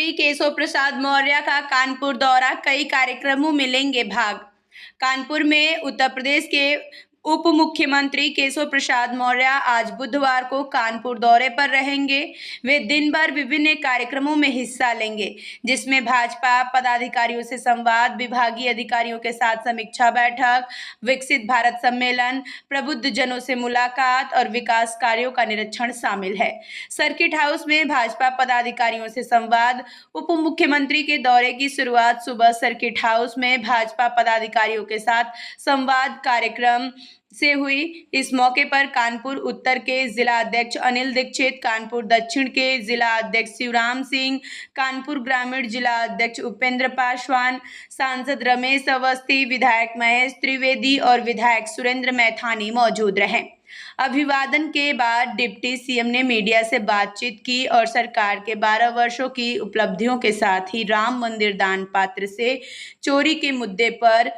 मुख्यमंत्री केशव प्रसाद मौर्य का कानपुर दौरा, कई कार्यक्रमों में लेंगे भाग। कानपुर में उत्तर प्रदेश के उप मुख्यमंत्री केशव प्रसाद मौर्य आज बुधवार को कानपुर दौरे पर रहेंगे। वे दिन भर विभिन्न कार्यक्रमों में हिस्सा लेंगे, जिसमें भाजपा पदाधिकारियों से संवाद, विभागीय अधिकारियों के साथ समीक्षा बैठक, विकसित भारत सम्मेलन, प्रबुद्ध जनों से मुलाकात और विकास कार्यों का निरीक्षण शामिल है। सर्किट हाउस में भाजपा पदाधिकारियों से संवाद। उप मुख्यमंत्री के दौरे की शुरुआत सुबह सर्किट हाउस में भाजपा पदाधिकारियों के साथ संवाद कार्यक्रम से हुई। इस मौके पर कानपुर उत्तर के जिला अध्यक्ष अनिल दीक्षित, कानपुर दक्षिण के जिला अध्यक्ष शिवराम सिंह, कानपुर ग्रामीण जिला अध्यक्ष उपेंद्र पासवान, सांसद रमेश अवस्थी, विधायक महेश त्रिवेदी और विधायक सुरेंद्र मैथानी मौजूद रहे। अभिवादन के बाद डिप्टी सीएम ने मीडिया से बातचीत की और सरकार के 12 वर्षों की उपलब्धियों के साथ ही राम मंदिर दान पात्र से चोरी के मुद्दे पर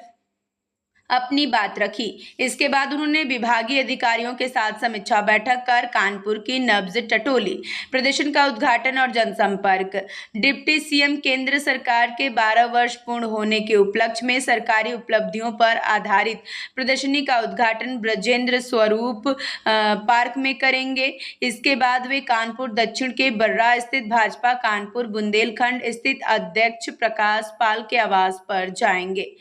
अपनी बात रखी। इसके बाद उन्होंने विभागीय अधिकारियों के साथ समीक्षा बैठक कर कानपुर की नब्ज टटोली। प्रदर्शन का उद्घाटन और जनसंपर्क। डिप्टी सीएम केंद्र सरकार के 12 वर्ष पूर्ण होने के उपलक्ष्य में सरकारी उपलब्धियों पर आधारित प्रदर्शनी का उद्घाटन ब्रजेंद्र स्वरूप पार्क में करेंगे। इसके बाद वे कानपुर दक्षिण के बर्रा स्थित भाजपा कानपुर बुंदेलखंड स्थित अध्यक्ष प्रकाश पाल के आवास पर जाएंगे।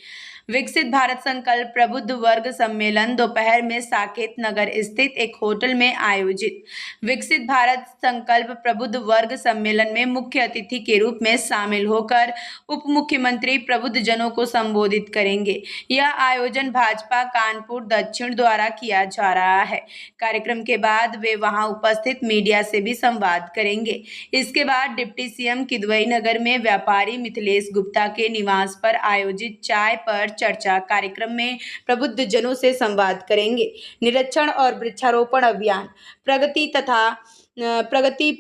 विकसित भारत संकल्प प्रबुद्ध वर्ग सम्मेलन दोपहर में साकेत नगर स्थित एक होटल में आयोजित। विकसित भारत संकल्प प्रबुद्ध वर्ग सम्मेलन में मुख्य अतिथि के रूप में शामिल होकर उप मुख्यमंत्री प्रबुद्ध जनों को संबोधित करेंगे। यह आयोजन भाजपा कानपुर दक्षिण द्वारा किया जा रहा है। कार्यक्रम के बाद वे वहां उपस्थित मीडिया से भी संवाद करेंगे। इसके बाद डिप्टी सीएम किदवई नगर में व्यापारी मिथिलेश गुप्ता के निवास पर आयोजित चाय पर चर्चा कार्यक्रम में प्रबुद्ध जनों से संवाद करेंगे। निरीक्षण और वृक्षारोपण अभियान प्रगति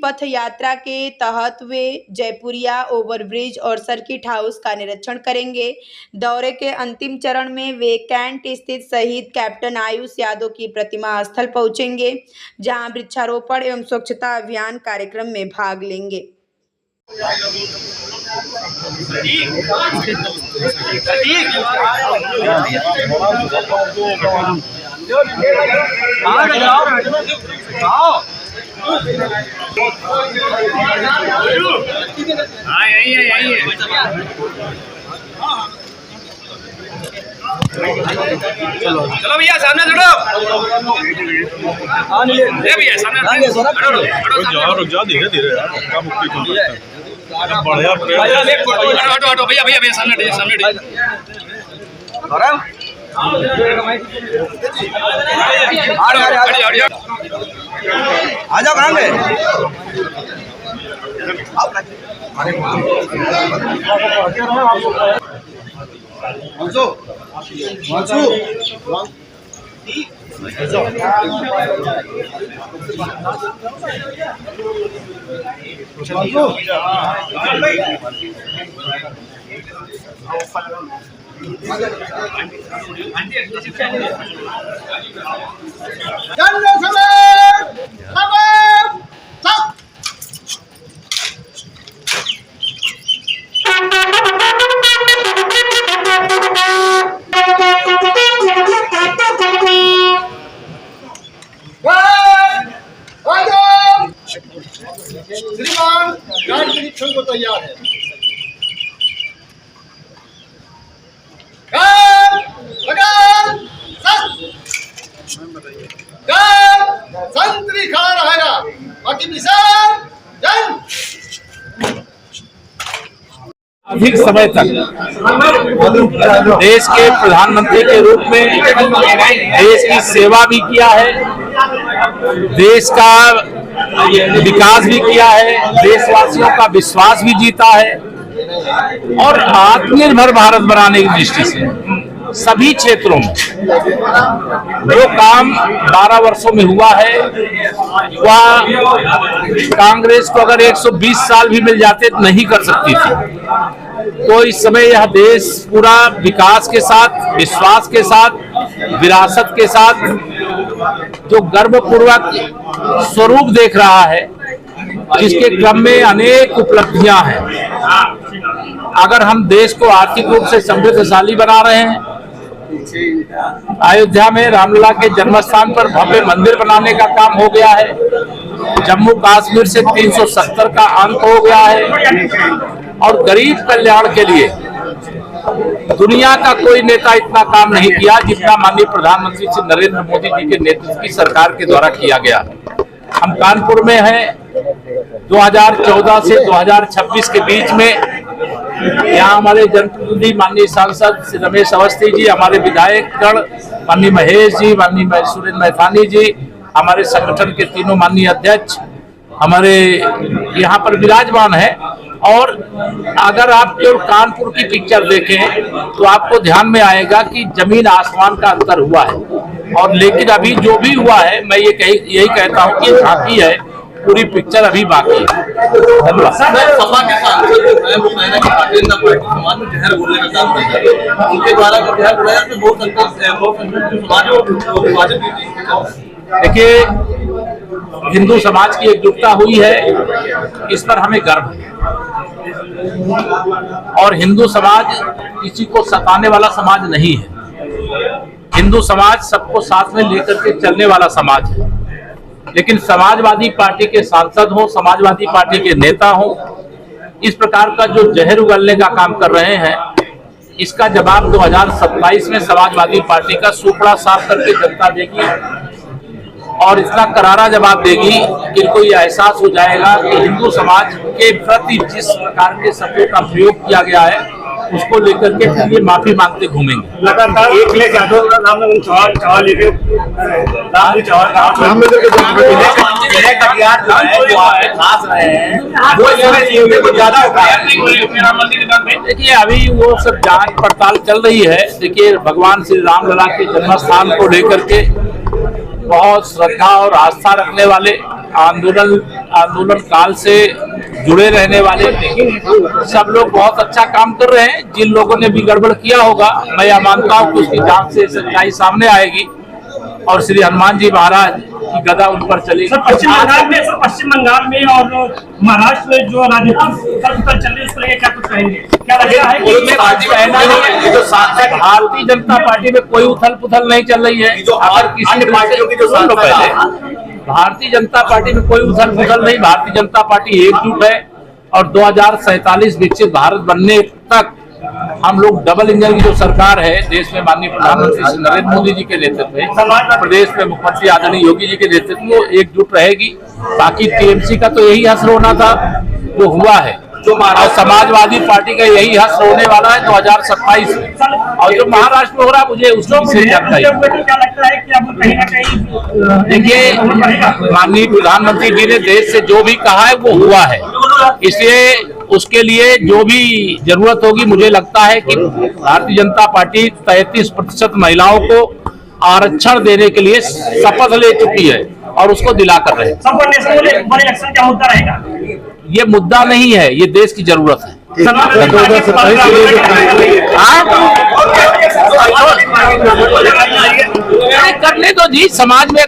पथ यात्रा के तहत वे जयपुरिया ओवरब्रिज और सर्किट हाउस का निरीक्षण करेंगे। दौरे के अंतिम चरण में वे कैंट स्थित शहीद कैप्टन आयुष यादव की प्रतिमा स्थल पहुंचेंगे, जहां वृक्षारोपण एवं स्वच्छता अभियान कार्यक्रम में भाग लेंगे। चलो भैया सामने जुड़ो। भैया सामने रुक जाओ धीरे धीरे हटो भैया सामने आ जाओ कहां श्रीमान गार्ड निरीक्षण को तैयार है। संतरी खड़ा रहेगा, बाकी विशाल जन अधिक समय तक देश के प्रधानमंत्री के रूप में देश की सेवा भी किया है, देश का विकास भी किया है, देशवासियों का विश्वास भी जीता है और आत्मनिर्भर भारत बनाने की दृष्टि से सभी क्षेत्रों में जो काम 12 वर्षों में हुआ है वह कांग्रेस को अगर 120 साल भी मिल जाते तो नहीं कर सकती थी। तो इस समय यह देश पूरा विकास के साथ, विश्वास के साथ, विरासत के साथ जो गर्वपूर्वक स्वरूप देख रहा है, जिसके क्रम में अनेक उपलब्धियां हैं। अगर हम देश को आर्थिक रूप से समृद्धशाली बना रहे हैं, अयोध्या में रामलला के जन्मस्थान पर भव्य मंदिर बनाने का काम हो गया है, जम्मू कश्मीर से 370 का अंत हो गया है, और गरीब कल्याण के लिए दुनिया का कोई नेता इतना काम नहीं किया जितना माननीय प्रधानमंत्री श्री नरेंद्र मोदी जी के नेतृत्व की सरकार के द्वारा किया गया। हम कानपुर में हैं। 2014 से 2026 के बीच में यहाँ हमारे जनप्रतिनिधि माननीय सांसद श्री रमेश अवस्थी जी, हमारे विधायक गण माननीय महेश जी, माननीय सुरेंद्र मैथानी जी, हमारे संगठन के तीनों माननीय अध्यक्ष हमारे यहाँ पर विराजमान है। और अगर आप केवल कानपुर की पिक्चर देखें तो आपको ध्यान में आएगा कि जमीन आसमान का अंतर हुआ है। और लेकिन अभी जो भी हुआ है, मैं यही कहता हूँ कि झांकी है, पूरी पिक्चर अभी बाकी है। धन्यवाद। सपा के सांसद जो है वो कह रहे हैं कि भारतीय जनता पार्टी समाज में जहर घोलने का काम कर रही है। उनके द्वारा अगर जहर घोला जाए तो बहुत संकट समाज को विभाजित की। देखिए, हिंदू समाज की एकजुटता हुई है, इस पर हमें गर्व है। और हिंदू समाज किसी को सताने वाला समाज नहीं है। हिंदू समाज सबको साथ में लेकर के चलने वाला समाज है। लेकिन समाजवादी पार्टी के सांसद हो, समाजवादी पार्टी के नेता हो, इस प्रकार का जो जहर उगलने का काम कर रहे हैं, इसका जवाब 2027 में समाजवादी पार्टी का सुपड़ा साफ करके जनता देगी। और इतना करारा जवाब देगी कि इनको ये एहसास हो जाएगा कि हिंदू समाज के प्रति जिस प्रकार के शब्दों का प्रयोग किया गया है, उसको लेकर के ये माफी मांगते घूमेंगे। लगातार एक लेख यादव सवाल लेके देखिए, अभी वो सब जांच पड़ताल चल रही है। देखिए, भगवान श्री रामलला के जन्मस्थान को लेकर के बहुत श्रद्धा और आस्था रखने वाले, आंदोलन काल से जुड़े रहने वाले सब लोग बहुत अच्छा काम कर रहे हैं। जिन लोगों ने भी गड़बड़ किया होगा, मैं यह मानता हूं कि उसकी जांच से सच्चाई सामने आएगी और श्री हनुमान जी महाराज की गदा उन पर चलेगी। पश्चिम बंगाल में और महाराष्ट्र में जो राजनीतिक उथल चल रही है, उसको लेकर क्या कुछ कहेंगे? क्या लगता है कि जो सांसद भारतीय जनता पार्टी में कोई उथल पुथल नहीं चल रही है। अगर किसी पार्टियों की जो सांसद पहले भारतीय जनता पार्टी में कोई उथल पुथल नहीं, भारतीय जनता पार्टी एकजुट है। और 2047 विकसित भारत बनने तक हम लोग डबल इंजन की जो सरकार है देश में, माननीय प्रधानमंत्री श्री नरेंद्र मोदी जी के नेतृत्व में, प्रदेश में मुख्यमंत्री आदरणीय योगी जी के नेतृत्व में एकजुट रहेगी। बाकी टीएमसी का तो यही हश्र होना था जो हुआ है, और समाजवादी पार्टी का यही हश्र होने वाला है 2027 में। और जो महाराष्ट्र में हो रहा है, मुझे उसको से जानकारी। क्या लगता है कि अब कहीं ना कहीं देखिए, माननीय प्रधानमंत्री जी ने देश से जो भी कहा है वो हुआ है, इसलिए उसके लिए जो भी जरूरत होगी, मुझे लगता है कि भारतीय जनता पार्टी 33% महिलाओं को आरक्षण देने के लिए शपथ ले चुकी है और उसको दिला कर रहे हैं। इलेक्शन क्या मुद्दा रहेगा? ये मुद्दा नहीं है, ये देश की जरूरत है। करने दो जी, समाज में